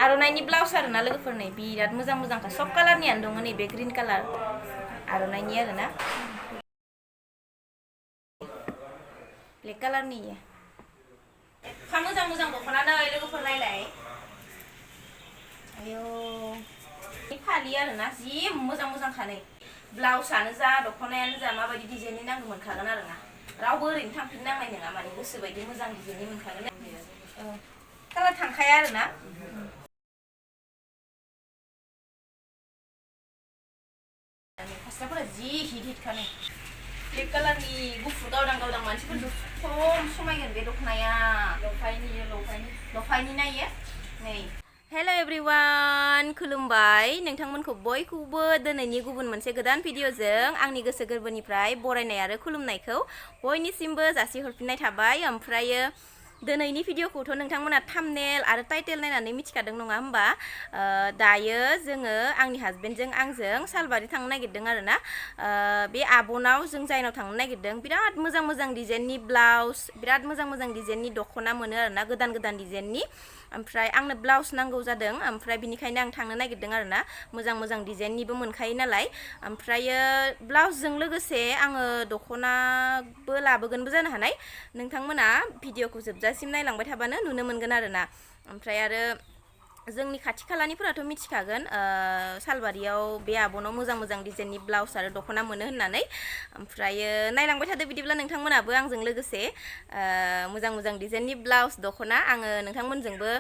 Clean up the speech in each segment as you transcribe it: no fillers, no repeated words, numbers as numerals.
आर'नाइनि ब्लाउस आरोना लोगोफोर नै बिराद मोजां मोजांखा सब कालारनियानो दङ नैबे ग्रिन कालार आर'नाइनि आरोना ब्लेक कालारनि एफा मोजां मोजां दख'ना नै लोगोफोर नायलाय आयौ फालि आरोना जि मोजां मोजांखा नै ब्लाउसआनो जा दख'नायानो जा माबायदि डिजाइननि नांगौ मोनखागोन आरोना रावबो ओरैनो थांफिननांनाय नङा माने गोसोबायदि मोजां डिजाइननि मोनखागोन कालार थांखाया आरोना फास्राफोरा जि हिटखा नै ब्लेक कालारनि गुफुर गावदां गावदां मानसिफोरखौ खम समायगोन बे दख'नाया लफायनि नायो नै हेल' एभ्रिवान खुलुमबाय नोंथांमोनखौ बयखौबो दिनैनि गुबुन मोनसे गोदान भिडिअजों आंनि गोसो गोरबोनिफ्राय बरायनाय आरो खुलुमनायखौ बयनिसिमबो जासिहरफिननाय थाबाय ओमफ्रायो दिनैनि भिडिअखौथ' नोंथांमोना थाम्बनेल आरो टाइटेल नायनानै मिथिखादों नङा होमबा दायो जोङो आंनि हासबेन्डजों आंजों सालबारि थांनो नागिरदों आरोना बे आब'नाव जों जायनाव थांनो नागिरदों बिराद मोजां मोजां डिजाइननि ब्लाउस बिराद मोजां मोजां डिजाइननि दख'ना मोनो आरोना गोदान गोदान डिजाइननि ओमफ्राय आंनो ब्लाउस नांगौ जादों ओमफ्राय बिनिखायनो आं थांनो नागिरदों आरोना मोजां मोजां डिजाइननिबो मोनखायो नालाय ओमफ्रायो ब्लाउसजों लोगोसे आङो दख'नाबो लाबोगोनबो जानो हानाय नोंथांमोना भिडिअखौ जोबजासिम नायलांबाय थाबानो नुनो मोनगोन आरोना ओमफ्राय आरो जोंनि खाथि खालानिफोराथ' मिथिखागोन सालबारियाव बे आब'नाव मोजां मोजां डिजाइननि ब्लाउस आरो दख'ना मोनो होननानै ओमफ्रायो नायलांबाय थादो बिदिब्ला नोंथांमोनाबो आंजों लोगोसे मोजां मोजां डिजाइननि ब्लाउस दख'ना आङो नोंथांमोनजोंबो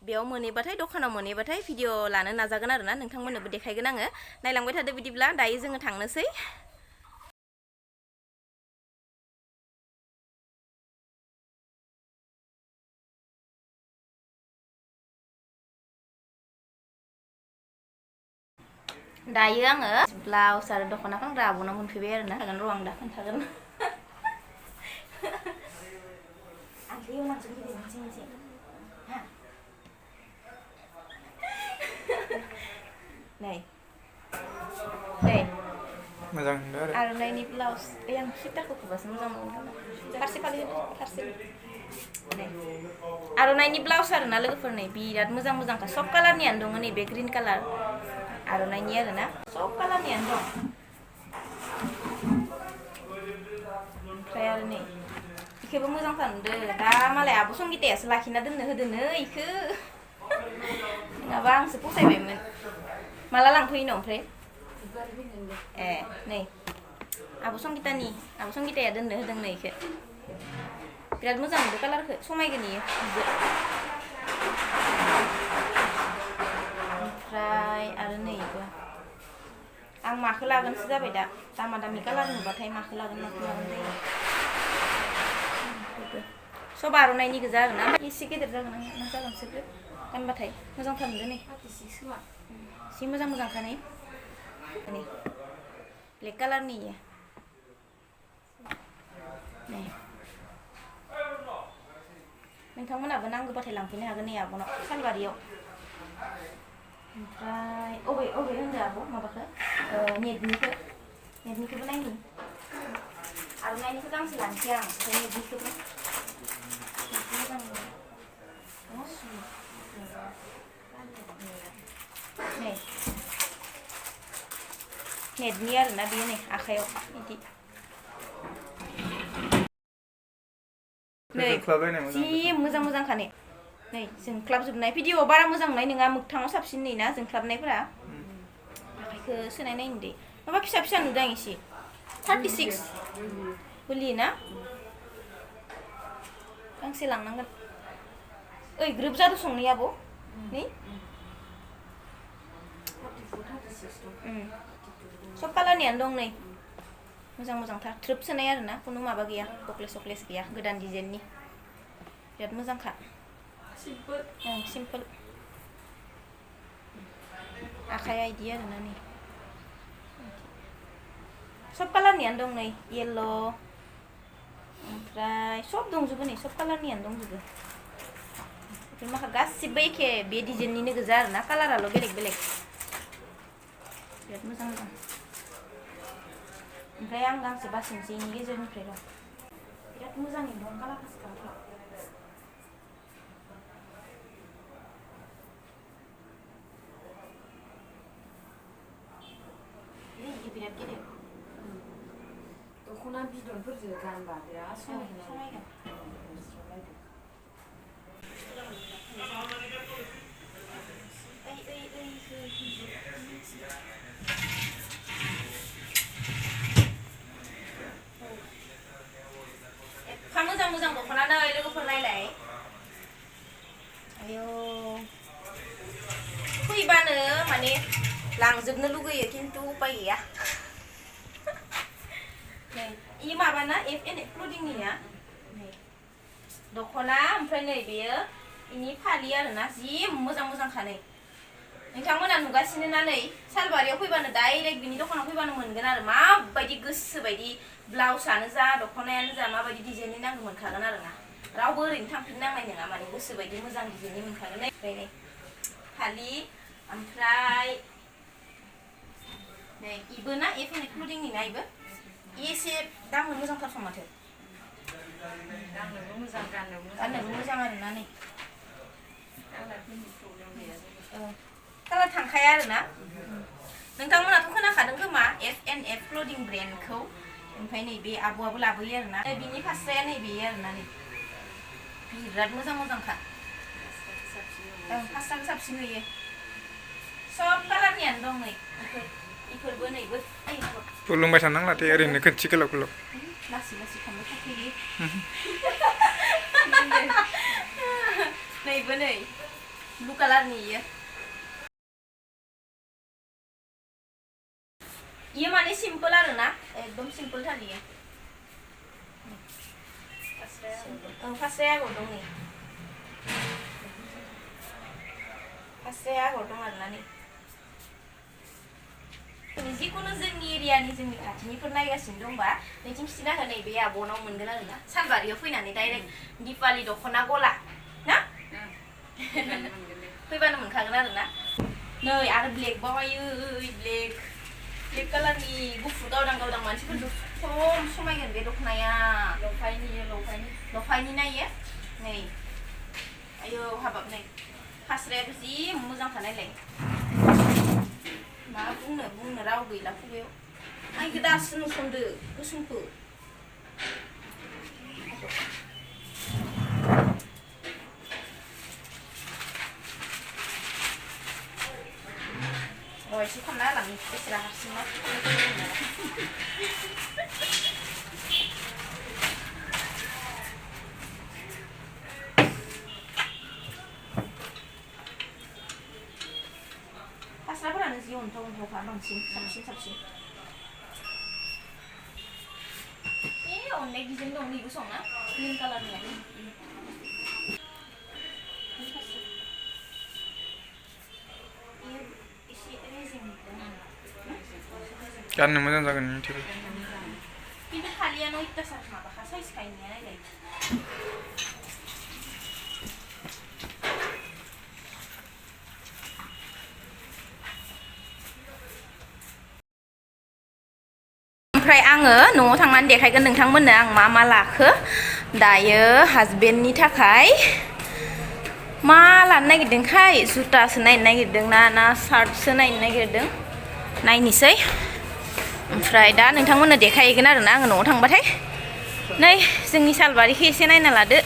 बेयाव मोनहैबाथाय दखानाव मोनहैबाथाय भिडिअ लानो नाजागोन आरोना नोंथांमोननोबो देखायगोन आङो नायलांबाय थादो बिदिब्ला दायो जोङो थांनोसै दायो आङो ब्लाउस आरो दख'ना फानग्रा आब'नाव मोनफैबाय आरोना हागोन र' आं दा खोन्थागोन नै नै मोजां आर'नाइनि ब्लाउस आं सुइटारखौ खोबासो मोजां मोनगोन फारसे फालि फारसे नै आर'नाइनि ब्लाउस आरोना लोगोफोर नै बिराद मोजां मोजांखा सब कालारनियानो दङ नैबे ग्रिन कालार आर'नाइनि आरोना सब कालारनियानो दं ओमफ्राय आरो नै इखौबो मोजांथार नुदों दा मालाय आब' संगितायासो लाखिना दोननो होदोनो इखो नङाबा आंसो फसायबायमोन माला लांफैनो ओमफ्राय ए नै आब' संगिताया दोननो होदोंनो इखो बिराद मोजां नुदों कालारखौ समायगोन इयो ओमफ्राय आरो नैबो आं माखौ लागोनसो जाबाय दा दामा दामि कालार नुबाथाय माखौ लागोन जायो सब आर'नाइनि गोजा आरोना एसे गेदेर जागोन आं मा जागोन सोरबो गानबाथाय मोजांथार नुदों नै एसे मोजां मोजांखा नै ब्लेक कालारनि नै नोंथांमोनाबो नांगौबाथाय लांफैनो हागोन नै आब'नाव सालबारियाव ओमफ्राय अबे होनदो आब' माबाखौ नेटनिखौबो नायनि आर'नाइनिखौ गांसे लानोसै आं ओमफ्राय नेटनिखौबो मोजां नै नेटनि आरोना बेयो नै आखायाव बिदि नै जि मोजां मोजांखा नै जोंख्लाबजोबनाय भिडिअआव बारा मोजां नुनाय नङा मोगथाङाव साबसिन नै ना जोंख्लाबनायफोरा आखाइखौ सोनाय नायनो दे माबा फिसा फिसा नुदों आं एसे 36 बोलियो ना गांसे लांनांगोन ओइ ग्रोब जादों संनि आब' नै सब कालारनियानो दं नै मोजां मोजांथार थ्रोब सोनाय आरोना खुनु माबा गैया बक्लेस गैया गोदान डिजाइननि बिराद मोजांखा सिम्पोल आखाइया इदि आरोना नै सब कालारनियानो दं नै येल्ल' ओमफ्राय सब दंजोबो नै सब कालारनियानो दंजोबो बेफोर माखा गासिबो एखे बे डिजाइननिनो गोजा आरोना कालाराल' बेलेग बेलेग बिराद मोजां मोजां ओमफ्राय आं गांसे बासिनोसै इनि गेजेरनिफ्राय र' बिराद मोजाङै दं कालार खालारफ्रा दख'ना बिदनफोरजों गानबा बिराद समायगोन एफा मोजां मोजां दख'ना नै लोगोफोर नायलाय आयौ फैबानो माने लांजोबनो लुगैयो खिन्थु उपाय गैया इ माबाना F&F क्लदिंनिया दख'ना ओमफ्राय नै बेयो इनि फालि आरोना जि मोजां मोजां खानै नोंथांमोना नुगासिनो ना नै सालबारियाव फैबानो डाइरेक्ट बिनि दखानाव फैबानो मोनगोन आरो माबायदि गोसो बायदि ब्लाउसानो जा दख'नायानो जा माबायदि डिजाइननि नांगौ मोनखागोन आरोना रावबो ओरैनो थांफिननांनाय नङा माने गोसो बायदि मोजां डिजाइननि मोनखागोन ओमफ्राय नै फालि ओमफ्राय नै इबो ना F&F क्लदिंनि ना इबो एसे दामनो मोजांथार सम माथो गाननोबो मोजां गाननोबो मोजां आरोना नै कालार थांखाया आरोना नोंथांमोनाथ' खोनाखादों खोमा F&F क्लदिं ब्रेन्डखौ ओमफ्राय नै बे आब'आबो लाबोयो आरोना बिनि फास्राया नै बेयो आरोना नै बिराद मोजां मोजांखा फास्राखौ साबसिन नुयो सब कालारनियानो दं नै इफोरबो नैबो बुंबाय थानांला दे ओरैनो खोनसे गोलाव गोलाव लासै लासै थांबाय थाखायो नैबो नै ब्लु कालारनि इयो माने सिम्पोल आरोना एकदम सिम्पोल थार इयो फास्राया आगर दं नै फास्राया आगर दं आरोना नै जिखुनु जोंनि एरियानि जोंनि खाथिनिफोर नायगासिनो दंबा नैथिं सिनाखौ नै बे आब'नाव मोनगोन आरोना सालबारियाव फैनानै डाइरेक्ट दिपालि दख'ना गला ना फैबानो मोनखागोन आरोना नै आरो ब्लेक बावायो ब्लेक कालारनि गुफुर गावदां गावदां मानसिफोरजों खम समायगोन बे दख'नाया लफायनि नायो नै आयौ हाबाब नै फास्रायाबो जि मोजांखा नायलाय मा बुंनो राव गैला खुगायाव आंखौ दासो नुसनदो गोसोमखौ एसे खामना होलांनि बेसेरा हारसिं मा फास्राफोरानो जि अन्थाव अन्थावखा बांसिन साबसिन अनेक डिजाइन दं नैबो संना ग्रिन कालारनि गाननो मोजां जागोन मिथिबाय खिन्थु फालियानो अयथासार माबाखा साइजखा इनिया नायलाय ओमफ्राय आङो न'आव थांनानै देखायगोन नोंथांमोननो आं मा मा लाखो दायो हासबेन्डनि थाखाय मा लानो नागिरदोंखाय जुतासो नायनो नागिरदों ना शार्टसो नायनो नागिरदों नायनोसै ओमफ्राय दा नोंथांमोननो देखायगोन आरोना आङो न'आव थांबाथाय नै जोंनि सालबारिखौ एसे नायना लादो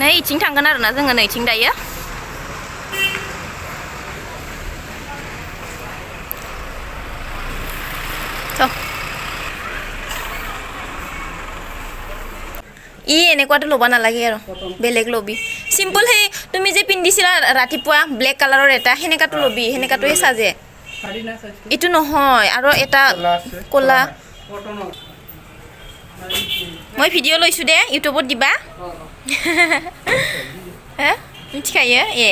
नै इथिं थांगोन आरोना जोङो नै इथिं दायो এনেকুৱাটো ল'ব নালাগে আৰু বেলেগ ল'বি চিম্পল সেই তুমি যে পিন্ধিছিলা ৰাতিপুৱা ব্লেক কালাৰৰ এটা সেনেকাটো ল'বি সেনেকাটোৱে সাজে ইটো নহয় আৰু এটা ক'লা মই ভিডিঅ' লৈছোঁ দে ইউটিউবত দিবা হে मिथिखायो ए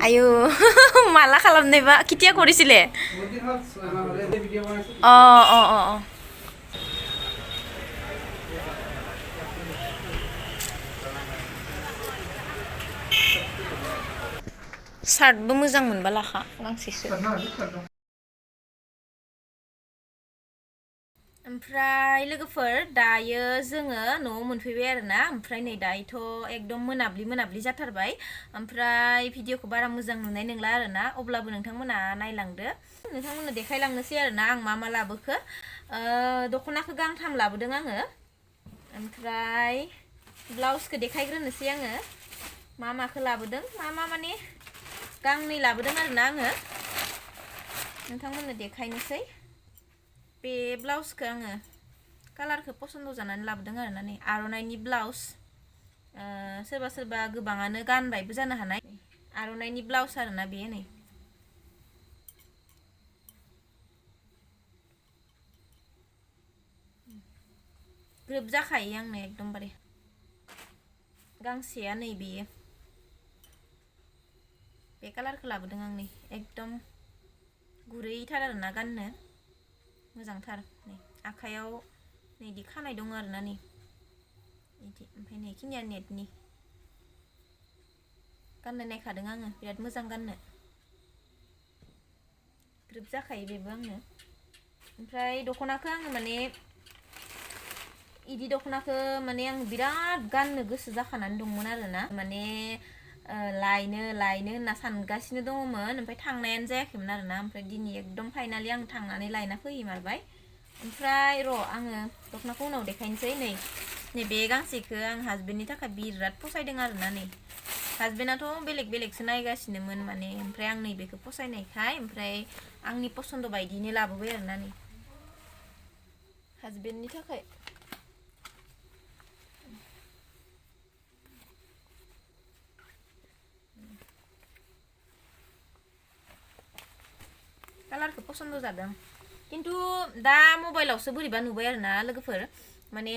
आयु माला खालामनायबा केতিয়া কৰিছিলে अ अ अ शार्टबो मोजां मोनबा लाखा गांसेसो ओमफ्राय लोगोफोर दायो जोङो न'आव मोनफैबाय आरोना ओमफ्राय नै दायोथ' एकदम मोनाब्लि जाथारबाय ओमफ्राय भिडिअखौ बारा मोजां नुनाय नंला आरोना अब्लाबो नोंथांमोना नायलांदो नोंथांमोननो देखायलांनोसै आरोना आं मा लाबोखो दख'नाखौ गांथाम लाबोदों आङो ओमफ्राय ब्लाउसखौ देखायग्रोनोसै आङो मा माखौ लाबोदों मा माने गांनै लाबोदों आरोना आङो नोंथांमोननो देखायनोसै बे ब्लाउसखौ आङो कालारखौ पसन्द जानानै लाबोदों आरोना नै आर'नाइनि ब्लाउस सोरबा गोबाङानो गानबायबो जानो हानाय आर'नाइनि ब्लाउस आरोना बेयो नै ग्रोब जाखायो आंनो एकदमबारे गांसेया नै बेयो बे कालारखौ लाबोदों आं नै एकदम गुरैथार आरोना गाननो मोजांथार नै आखायाव नै इदि खानाय दङ आरोना नै इदि ओमफ्राय नै खिनिया नेटनि गाननो नायखादों आङो बिराद मोजां गाननो ग्रोब जाखायो बेबो आंनो ओमफ्राय दख'नाखौ आङो माने इदि दख'नाखौ माने आं बिराद गाननो गोसो जाखानानै दंमोन आरोना माने लायनो होनना सानगासिनो दङमोन ओमफ्राय थांनायानो जायाखैमोन आरोना ओमफ्राय दिनै एकदम फाइनालि आं थांनानै लायना फैमारबाय ओमफ्राय आङो दख'नाखौ उनाव देखायनोसै नै बे गांसेखौ आं हासबेन्डनि थाखाय बिराद फसायदों आरोना नै हासबेन्डआथ' बेलेगसो नायगासिनोमोन माने ओमफ्राय आं नैबेखौ फसायनायखाय ओमफ्राय आंनि पसन्द बायदियैनो लाबोबाय आरोना नै हासबेन्डनि थाखाय कालारखौ पसन्द जादों किन्तु दा मबाइलावसो बोरैबा नुबाय आरोना लोगोफोर माने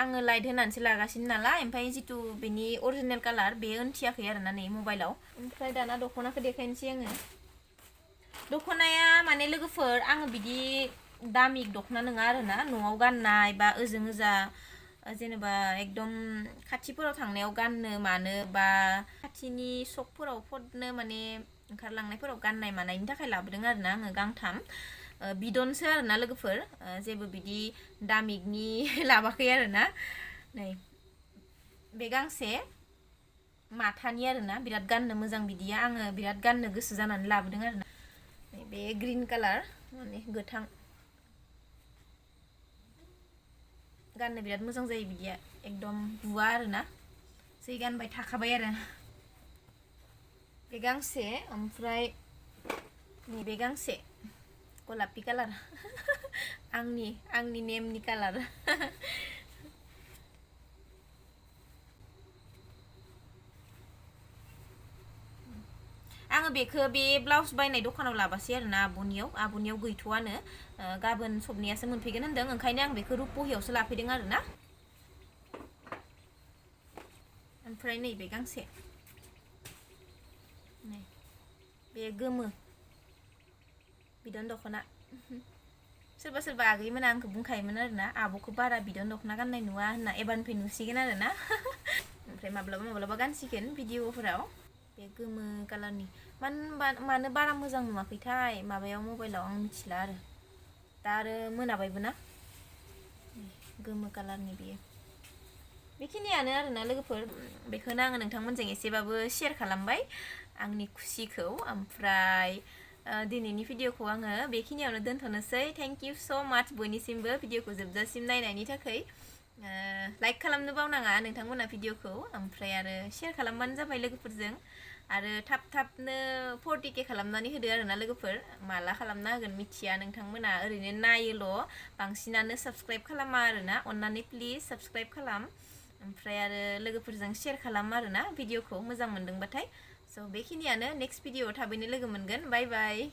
आङो लाइट होनानैसो लागासिनो नालाय ओमफ्राय जितु बेनि अरिजिनेल कालार बे ओंथियाखै आरोना नै मबाइलाव ओमफ्राय दाना दख'नाखौ देखायनोसै आङो दख'नाया माने लोगोफोर आङो बिदि दामि दख'ना नङा आरोना न'आव गाननाय बा ओजों ओजा जेनेबा एकदम खाथिफोराव थांनायाव गाननो मानो बा खाथिनि सकफोराव फदनो माने ओंखारलांनायफोराव गाननाय मानायनि थाखाय लाबोदों आरोना आङो गांथाम बिदनसो आरोना लोगोफोर जेबो बिदि दामिकनि लाबाखै आरोना नै बे गांसे माथानि आरोना बिराद गाननो मोजां बिदिया आङो बिराद गाननो गोसो जानानै लाबोदों आरोना बे ग्रीन कालार माने गोथां गाननो बिराद मोजां जायो बिदिया एकदम बुवा आरोना जै गानबाय थाखाबाय आरो बे गांसे ओमफ्राय नैबे गांसे गलापि कालार आंनि नेमनि कालार आङो बेखौ बे ब्लाउस बायनाय दखानाव लाबासै आरोना आब'नियाव गैथ'आनो गाबोन सबनियासो मोनफैगोन होनदों ओंखायनो आं बेखौ रुपहियावसो लाफैदों आरोना ओमफ्राय नैबे गांसे बे गोमो बिदन दख'ना सोरबा आगैमोना आंखौ बुंखायोमोन आरोना आब'खौ बारा बिदन दख'ना गाननाय नुवा होनना एबारनिफ्राय नुसिगोन आरोना ओमफ्राय माब्लाबा गानसिगोन भिडिअफोराव बे गोमो कालारनि मानो बारा मोजां नुवाखैथाय माबायाव मबाइलाव आं मिथिला आरो दा आरो मोनाबायबो ना गोमो कालारनि बेयो बेखिनियानो आरोना लोगोफोर बेखौनो आङो नोंथांमोनजों एसेबाबो शेयार खालामबाय आंनि खुसिखौ ओमफ्राय दिनैनि भिडिअखौ आङो बेखिनियावनो दोनथ'नोसै थेंक इउ स' माच बयनिसिमबो भिडिअखौ जोबजासिम नायनायनि थाखाय लाइक खालामनो बावनाङा नोंथांमोना भिडिअखौ ओमफ्राय आरो शेयार खालामबानो जाबाय लोगोफोरजों आरो थाबनो 40K खालामनानै होदो आरोना लोगोफोर माला खालामना होगोन मिथिया नोंथांमोना ओरैनो नायोल' बांसिनानो साबस्क्राइब खालामा आरोना अन्नानै प्लिज साबस्क्राइब खालाम ओमफ्राय आरो लोगोफोरजों शेयार खालाम आरोना भिडिअखौ मोजां मोनदोंबाथाय स' बेखिनियानो नेक्स्ट भिडिअआव थाबैनो लोगो मोनगोन बाय बाय